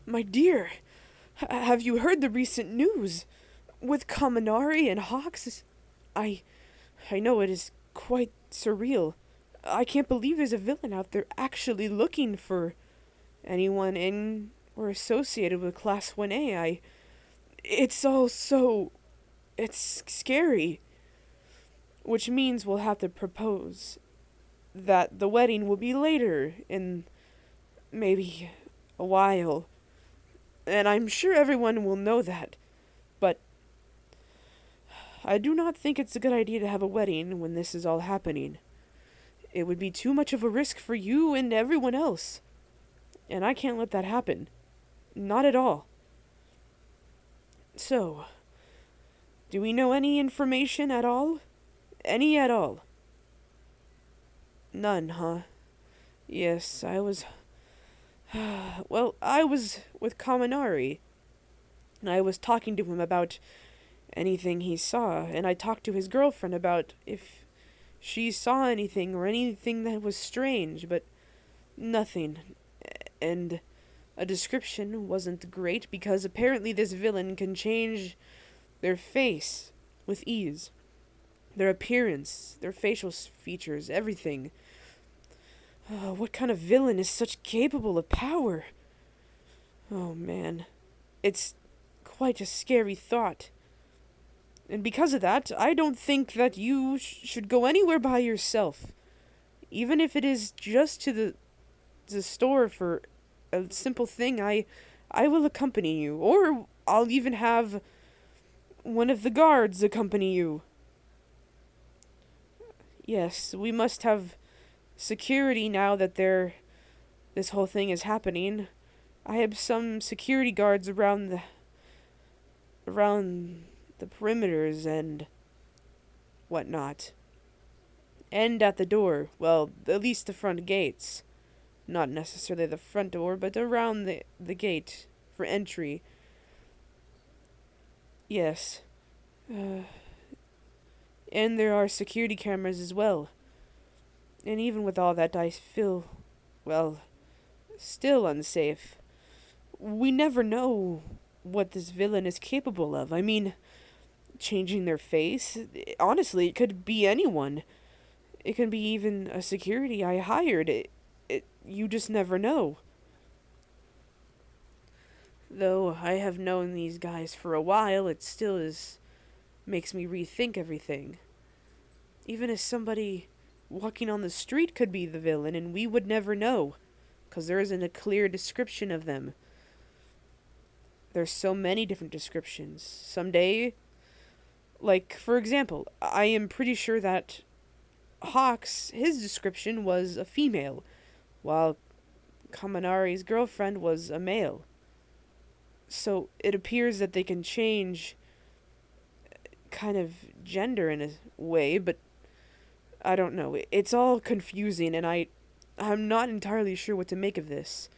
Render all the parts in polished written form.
My dear, have you heard the recent news? With Kaminari and Hawks? I I know it is quite surreal. I can't believe there's a villain out there actually looking for anyone in or associated with Class 1A. It's all so. It's scary. Which means we'll have to propose that the wedding will be later in maybe a while. And I'm sure everyone will know that. But I do not think it's a good idea to have a wedding when this is all happening. It would be too much of a risk for you and everyone else. And I can't let that happen. Not at all. So, do we know any information at all? Any at all? None, huh? Yes, I was. Well, I was with Kaminari. I was talking to him about anything he saw, and I talked to his girlfriend about if she saw anything or anything that was strange, but nothing. And a description wasn't great because apparently this villain can change their face with ease. Their appearance, their facial features, everything. What kind of villain is such capable of power? Oh man, it's quite a scary thought. And because of that, I don't think that you should go anywhere by yourself. Even if it is just to the store for a simple thing, I will accompany you. Or I'll even have one of the guards accompany you. Yes, we must have security now that this whole thing is happening. I have some security guards around the perimeters and whatnot. And at the door, well, at least the front gates. Not necessarily the front door, but around the gate for entry. Yes. And there are security cameras as well. And even with all that, I feel, well, still unsafe. We never know what this villain is capable of. I mean, changing their face. Honestly, it could be anyone. It can be even a security I hired. You just never know. Though I have known these guys for a while, it still makes me rethink everything. Even as somebody walking on the street could be the villain, and we would never know, 'cause there isn't a clear description of them. There's so many different descriptions. Someday, like, for example, I am pretty sure that Hawks, his description was a female, while Kaminari's girlfriend was a male. So it appears that they can change kind of gender in a way, but I don't know. It's all confusing, and I'm not entirely sure what to make of this.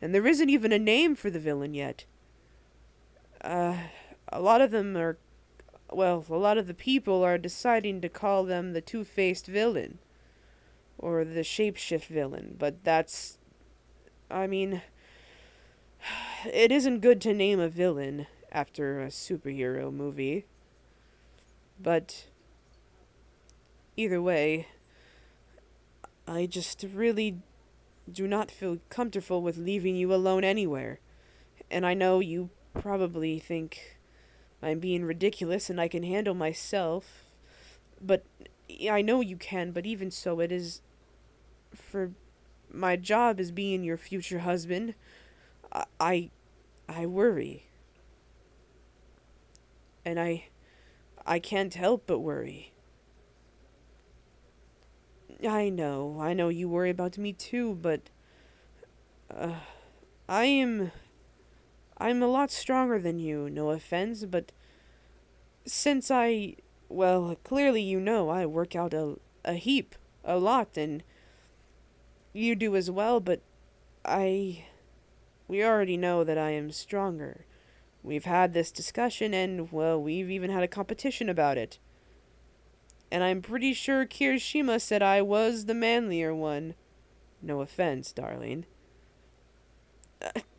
And there isn't even a name for the villain yet. A lot of them are, well, a lot of the people are deciding to call them the two-faced villain, or the shapeshift villain, but that's, I mean, it isn't good to name a villain after a superhero movie. But either way, I just really do not feel comfortable with leaving you alone anywhere. And I know you probably think I'm being ridiculous and I can handle myself. But I know you can, but even so, it is for my job as being your future husband. I worry. And I can't help but worry. I know you worry about me too, but I'm a lot stronger than you, no offense, but since well, clearly you know I work out a heap, a lot, and you do as well, but we already know that I am stronger. We've had this discussion, and, well, we've even had a competition about it. And I'm pretty sure Kirishima said I was the manlier one. No offense, darling.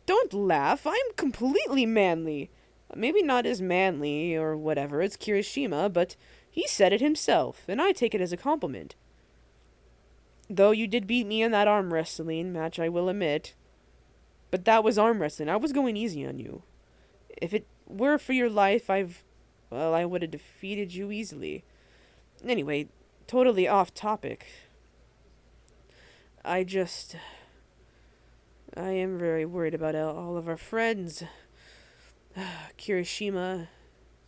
Don't laugh. I'm completely manly. Maybe not as manly or whatever as Kirishima, but he said it himself, and I take it as a compliment. Though you did beat me in that arm wrestling match, I will admit. But that was arm wrestling. I was going easy on you. If it were for your life, I would have defeated you easily. Anyway, totally off topic. I just. I am very worried about all of our friends. Kirishima,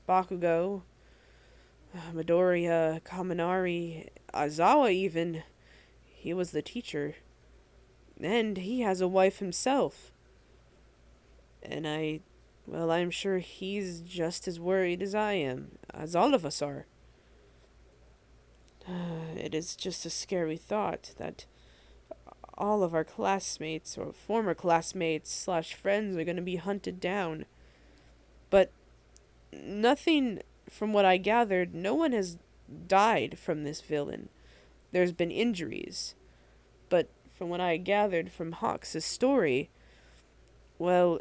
Bakugo, Midoriya, Kaminari, Azawa even. He was the teacher. And he has a wife himself. And I'm sure he's just as worried as I am, as all of us are. It is just a scary thought that all of our classmates or former classmates / friends are going to be hunted down. But nothing, from what I gathered, no one has died from this villain. There's been injuries. But from what I gathered from Hawks' story, well,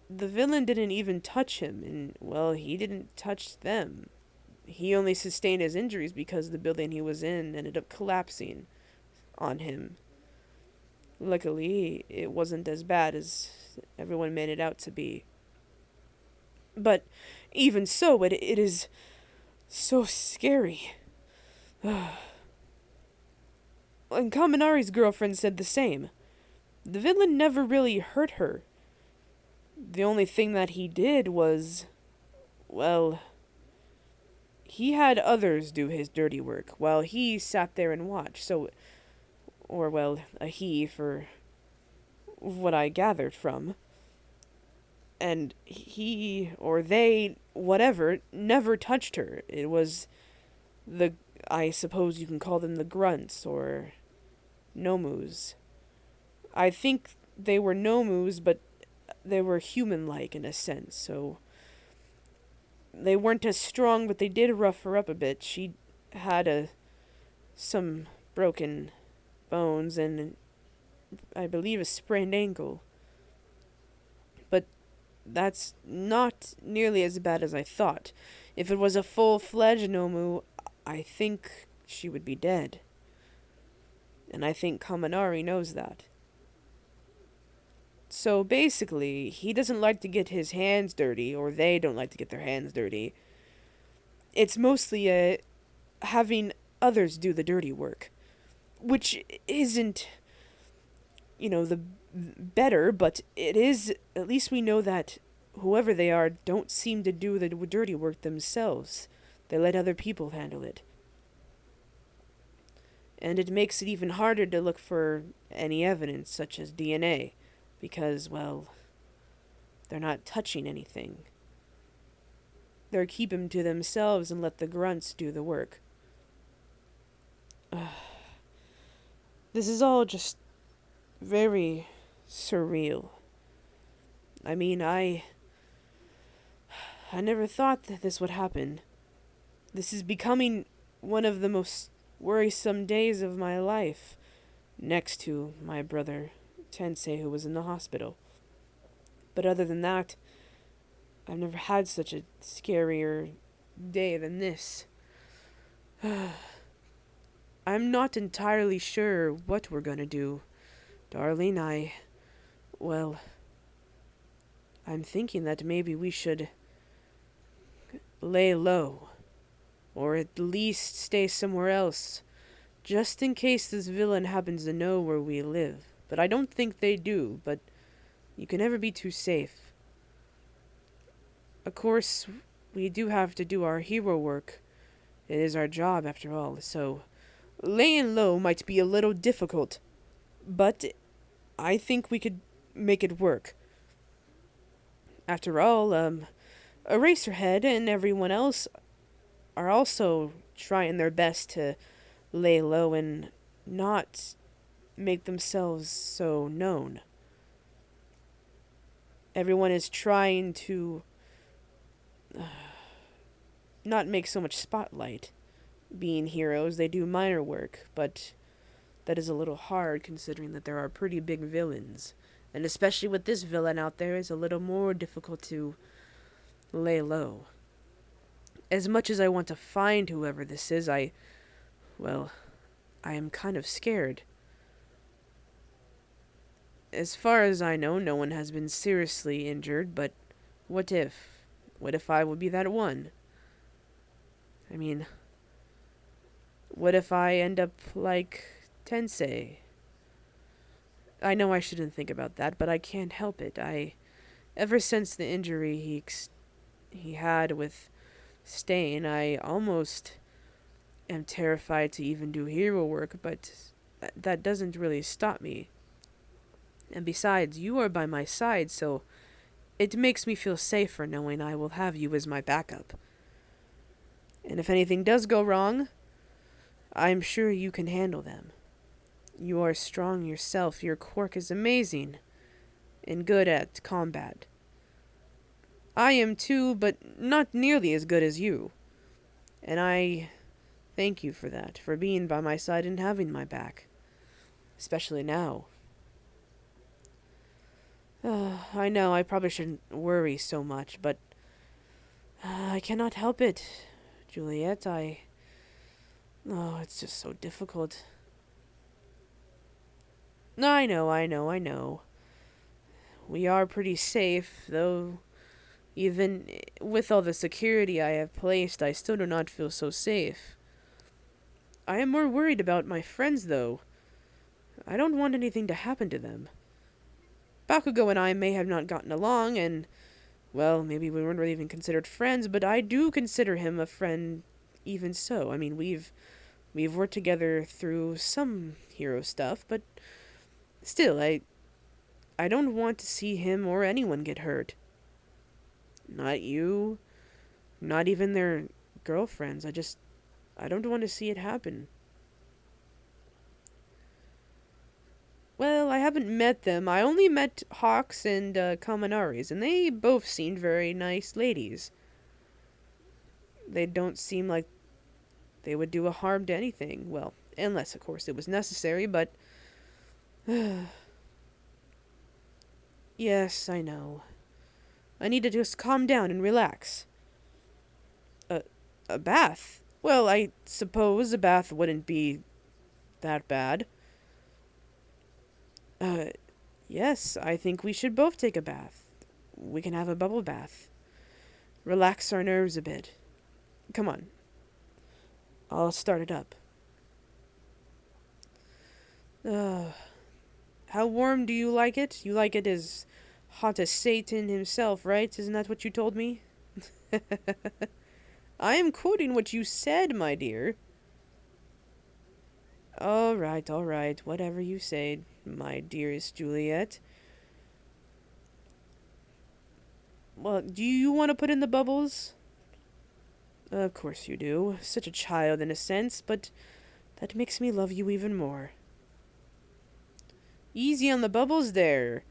the villain didn't even touch him, and, well, he didn't touch them. He only sustained his injuries because the building he was in ended up collapsing on him. Luckily, it wasn't as bad as everyone made it out to be. But even so, it is so scary. And Kaminari's girlfriend said the same. The villain never really hurt her. The only thing that he did was, well, he had others do his dirty work while he sat there and watched. So, or well, a he for what I gathered from. And he or they, whatever, never touched her. It was I suppose you can call them the grunts or nomus. I think they were nomus, but they were human-like in a sense, so they weren't as strong, but they did rough her up a bit. She had some broken bones and I believe a sprained ankle. But that's not nearly as bad as I thought. If it was a full-fledged Nomu, I think she would be dead. And I think Kaminari knows that. So basically, he doesn't like to get his hands dirty, or they don't like to get their hands dirty. It's mostly having others do the dirty work. Which isn't, the better, but it is, at least we know that whoever they are don't seem to do the dirty work themselves. They let other people handle it. And it makes it even harder to look for any evidence, such as DNA, because, well, they're not touching anything. They're keeping to themselves and let the grunts do the work. This is all just very surreal. I mean, I never thought that this would happen. This is becoming one of the most worrisome days of my life, next to my brother Tensei, who was in the hospital. But other than that, I've never had such a scarier day than this. I'm not entirely sure what we're gonna do, darling. I'm thinking that maybe we should lay low, or at least stay somewhere else, just in case this villain happens to know where we live. But I don't think they do, but you can never be too safe. Of course, we do have to do our hero work. It is our job, after all, so laying low might be a little difficult, but I think we could make it work. After all, Eraserhead and everyone else are also trying their best to lay low and not make themselves so known. Everyone is trying to not make so much spotlight. Being heroes, they do minor work, but that is a little hard considering that there are pretty big villains, And especially with this villain out there, it's a little more difficult to lay low. As much as I want to find whoever this is, well, I am kind of scared. As far as I know, no one has been seriously injured, but what if? What if I would be that one? I mean, what if I end up like Tensei? I know I shouldn't think about that, but I can't help it. Ever since the injury he had with Stain, I almost am terrified to even do hero work, but that doesn't really stop me. And besides, you are by my side, so it makes me feel safer knowing I will have you as my backup. And if anything does go wrong, I'm sure you can handle them. You are strong yourself, your quirk is amazing, and good at combat. I am too, but not nearly as good as you. And I thank you for that, for being by my side and having my back. Especially now. I know I probably shouldn't worry so much, but I cannot help it, Juliet. Oh, it's just so difficult. I know. We are pretty safe, though. Even with all the security I have placed, I still do not feel so safe. I am more worried about my friends, though. I don't want anything to happen to them. Bakugo and I may have not gotten along, and, well, maybe we weren't really even considered friends, but I do consider him a friend even so. I mean, we've worked together through some hero stuff, but still, I don't want to see him or anyone get hurt. Not you, not even their girlfriends. I don't want to see it happen. Well, I haven't met them. I only met Hawks and Kaminaris, and they both seemed very nice ladies. They don't seem like they would do a harm to anything. Well, unless, of course, it was necessary, but... Yes, I know. I need to just calm down and relax. A bath? Well, I suppose a bath wouldn't be that bad. Yes, I think we should both take a bath. We can have a bubble bath. Relax our nerves a bit. Come on. I'll start it up. How warm do you like it? You like it as hot as Satan himself, right? Isn't that what you told me? I am quoting what you said, my dear. All right, whatever you say, my dearest Juliet. Well, do you want to put in the bubbles? Of course you do. Such a child in a sense, but that makes me love you even more. Easy on the bubbles there.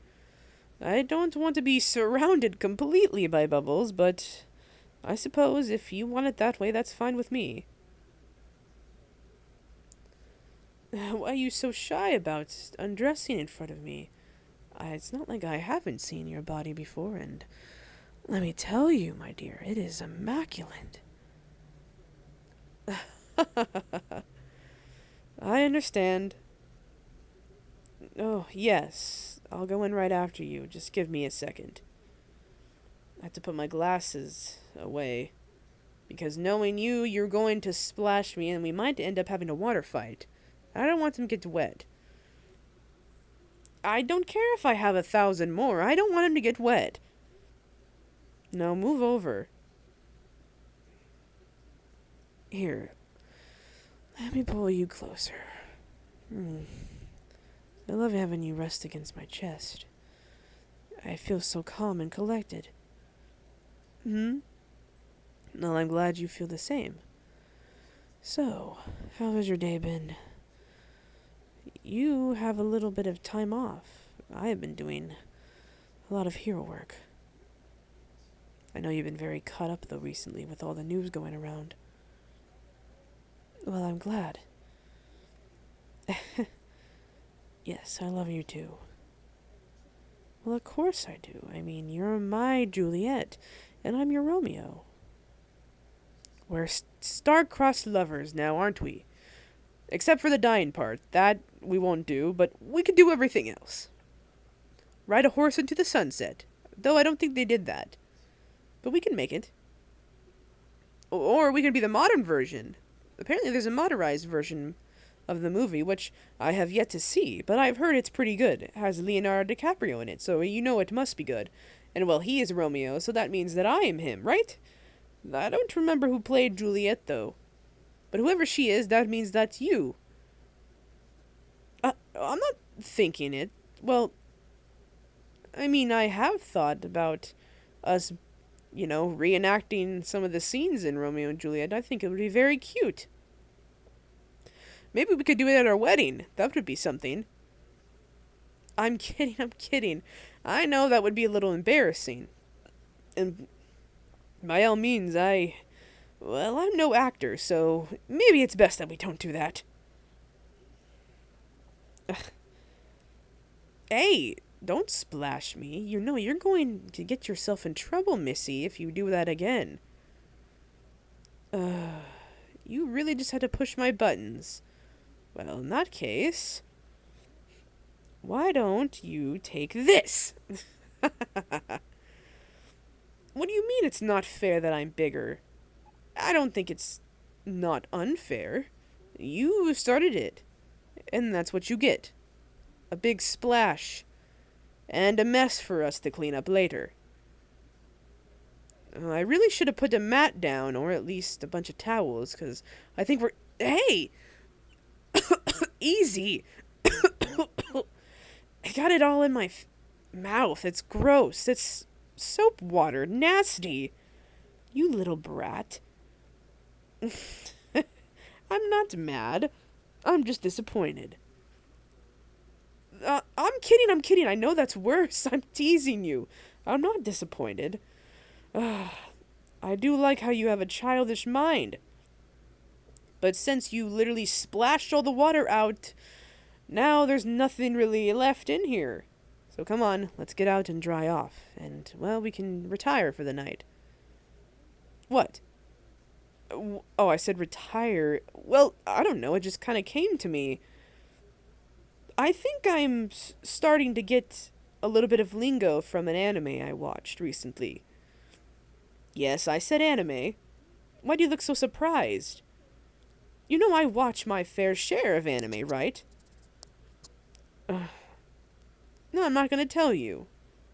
I don't want to be surrounded completely by bubbles, but I suppose if you want it that way, that's fine with me. Why are you so shy about undressing in front of me? It's not like I haven't seen your body before, and let me tell you, my dear, it is immaculate. I understand. Oh, yes. I'll go in right after you. Just give me a second. I have to put my glasses away. Because knowing you, you're going to splash me and we might end up having a water fight. I don't want them to get wet. I don't care if I have 1,000 more. I don't want him to get wet. No, move over. Here. Let me pull you closer. I love having you rest against my chest. I feel so calm and collected. Well, I'm glad you feel the same. So, how has your day been? You have a little bit of time off. I have been doing a lot of hero work. I know you've been very caught up, though, recently with all the news going around. Well, I'm glad. Yes, I love you too. Well, of course I do. I mean, you're my Juliet, and I'm your Romeo. We're star-crossed lovers now, aren't we? Except for the dying part. That we won't do, but we could do everything else. Ride a horse into the sunset. Though I don't think they did that. But we can make it. Or we could be the modern version. Apparently there's a modernized version of the movie, which I have yet to see, but I've heard it's pretty good. It has Leonardo DiCaprio in it, so you know it must be good. And well, he is Romeo, so that means that I am him, right? I don't remember who played Juliet, though. But whoever she is, that means that's you. I'm not thinking it. Well, I mean, I have thought about us, reenacting some of the scenes in Romeo and Juliet. I think it would be very cute. Maybe we could do it at our wedding. That would be something. I'm kidding. I know that would be a little embarrassing. And by all means, I'm no actor, so maybe it's best that we don't do that. Hey, don't splash me. You know you're going to get yourself in trouble, Missy, if you do that again. You really just had to push my buttons. Well, in that case, why don't you take this? What do you mean it's not fair that I'm bigger? I don't think it's not unfair. You started it, and that's what you get. A big splash, and a mess for us to clean up later. I really should have put a mat down, or at least a bunch of towels, because I think we're... Hey! Easy! I got it all in my mouth. It's gross. It's soap water. Nasty. You little brat. I'm not mad. I'm just disappointed. I'm kidding. I know that's worse. I'm teasing you. I'm not disappointed. I do like how you have a childish mind. But since you literally splashed all the water out, now there's nothing really left in here. So come on, let's get out and dry off. And, well, we can retire for the night. What? Oh, I said retire. Well, I don't know. It just kind of came to me. I think I'm starting to get a little bit of lingo from an anime I watched recently. Yes, I said anime. Why do you look so surprised? You know I watch my fair share of anime, right? No, I'm not going to tell you.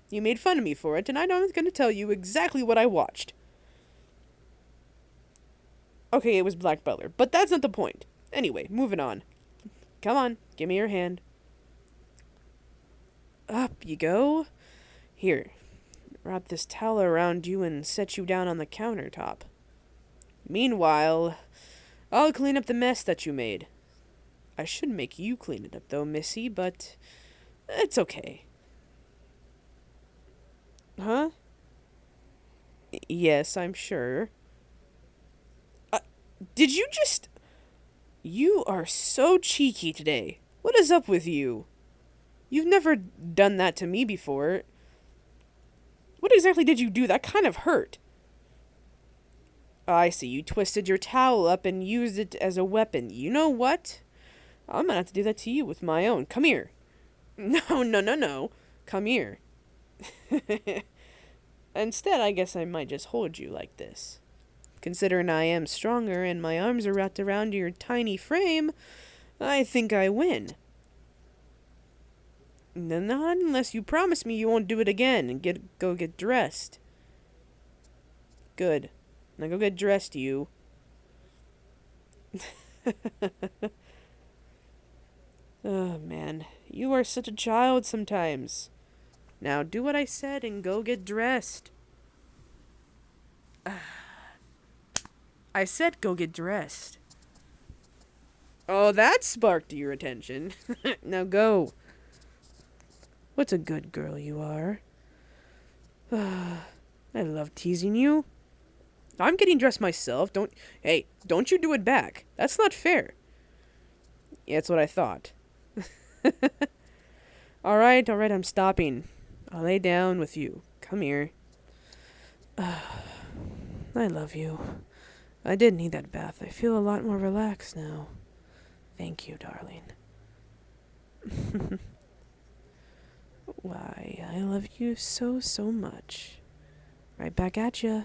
You made fun of me for it, and I'm not going to tell you exactly what I watched. Okay, it was Black Butler, but that's not the point. Anyway, moving on. Come on, give me your hand. Up you go. Here, wrap this towel around you and set you down on the countertop. Meanwhile, I'll clean up the mess that you made. I should make you clean it up, though, Missy, but it's okay. Huh? Yes, I'm sure. Did you just... You are so cheeky today. What is up with you? You've never done that to me before. What exactly did you do? That kind of hurt. I see. You twisted your towel up and used it as a weapon. You know what? I'm gonna have to do that to you with my own. Come here. No. Come here. Instead, I guess I might just hold you like this. Considering I am stronger and my arms are wrapped around your tiny frame, I think I win. Not unless you promise me you won't do it again and go get dressed. Good. Now go get dressed, you. Oh, man. You are such a child sometimes. Now do what I said and go get dressed. I said go get dressed. Oh, that sparked your attention. Now go. What's a good girl you are. I love teasing you. I'm getting dressed myself. Don't you do it back. That's not fair. Yeah, that's what I thought. Alright, I'm stopping. I'll lay down with you. Come here. I love you. I did need that bath. I feel a lot more relaxed now. Thank you, darling. Why, I love you so, so much. Right back at ya.